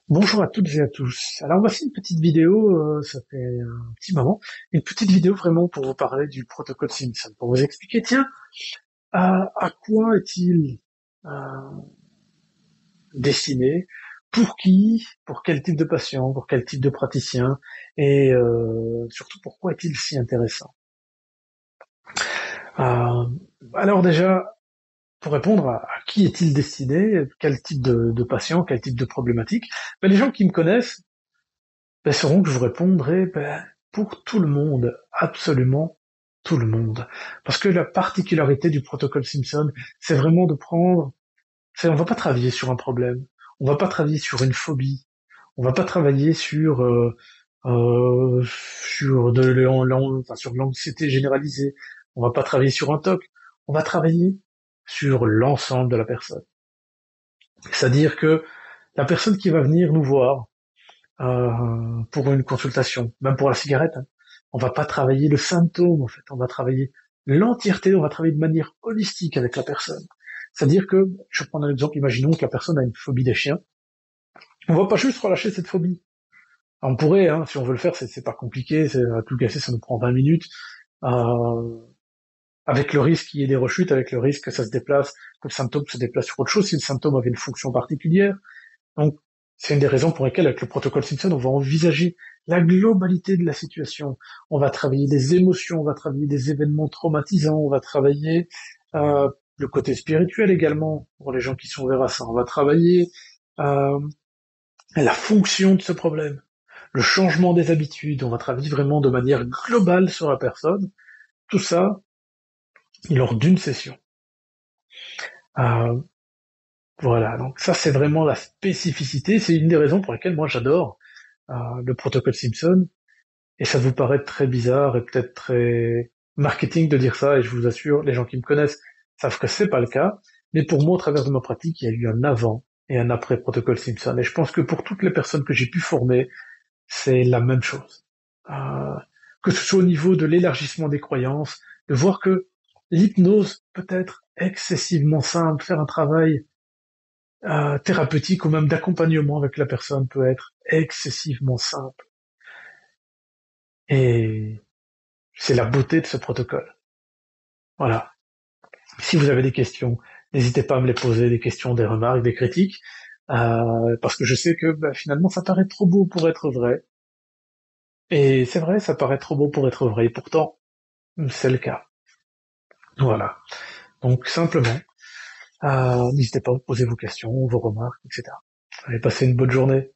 Bonjour à toutes et à tous. Alors voici une petite vidéo, ça fait un petit moment, une petite vidéo vraiment pour vous parler du protocole Simpson, pour vous expliquer, tiens, à quoi est-il euh, destiné, pour qui, pour quel type de patient, pour quel type de praticien, et surtout pourquoi est-il si intéressant. Euh, alors déjà, pour répondre à qui est-il destiné, quel type de patient, quel type de problématique, ben, les gens qui me connaissent sauront que je vous répondrai pour tout le monde, absolument tout le monde. Parce que la particularité du protocole Simpson, c'est vraiment de prendre, on va pas travailler sur un problème, on va pas travailler sur une phobie, on va pas travailler sur l'anxiété généralisée, on va pas travailler sur un TOC, on va travailler sur l'ensemble de la personne. C'est-à-dire que la personne qui va venir nous voir, pour une consultation, même pour la cigarette. Hein. On va pas travailler le symptôme, en fait. On va travailler l'entièreté, on va travailler de manière holistique avec la personne. C'est-à-dire que, je vais prendre un exemple, imaginons que la personne a une phobie des chiens. On va pas juste relâcher cette phobie. Alors, on pourrait, hein, si on veut le faire, c'est pas compliqué, à tout casser, ça nous prend 20 minutes, euh, avec le risque qu'il y ait des rechutes, avec le risque que ça se déplace, que le symptôme se déplace sur autre chose, si le symptôme avait une fonction particulière. Donc, c'est une des raisons pour lesquelles, avec le protocole Simpson, on va envisager la globalité de la situation. On va travailler des émotions, on va travailler des événements traumatisants, on va travailler le côté spirituel également, pour les gens qui sont ouverts à ça. On va travailler euh, la fonction de ce problème, le changement des habitudes. On va travailler vraiment de manière globale sur la personne. Tout ça lors d'une session. Euh, voilà, donc ça c'est vraiment la spécificité. C'est une des raisons pour lesquelles moi j'adore le protocole Simpson, et ça vous paraît très bizarre et peut-être très marketing de dire ça, et je vous assure, les gens qui me connaissent savent que c'est pas le cas, mais pour moi, au travers de ma pratique, il y a eu un avant et un après protocole Simpson, et je pense que pour toutes les personnes que j'ai pu former, c'est la même chose. Euh, que ce soit au niveau de l'élargissement des croyances, de voir que l'hypnose peut être excessivement simple, faire un travail thérapeutique ou même d'accompagnement avec la personne peut être excessivement simple. Et c'est la beauté de ce protocole. Voilà. Si vous avez des questions, n'hésitez pas à me les poser, des questions, des remarques, des critiques, parce que je sais que finalement ça paraît trop beau pour être vrai. Et c'est vrai, ça paraît trop beau pour être vrai. Et pourtant, c'est le cas. Voilà. Donc simplement, n'hésitez pas à poser vos questions, vos remarques, etc. Allez, passez une bonne journée.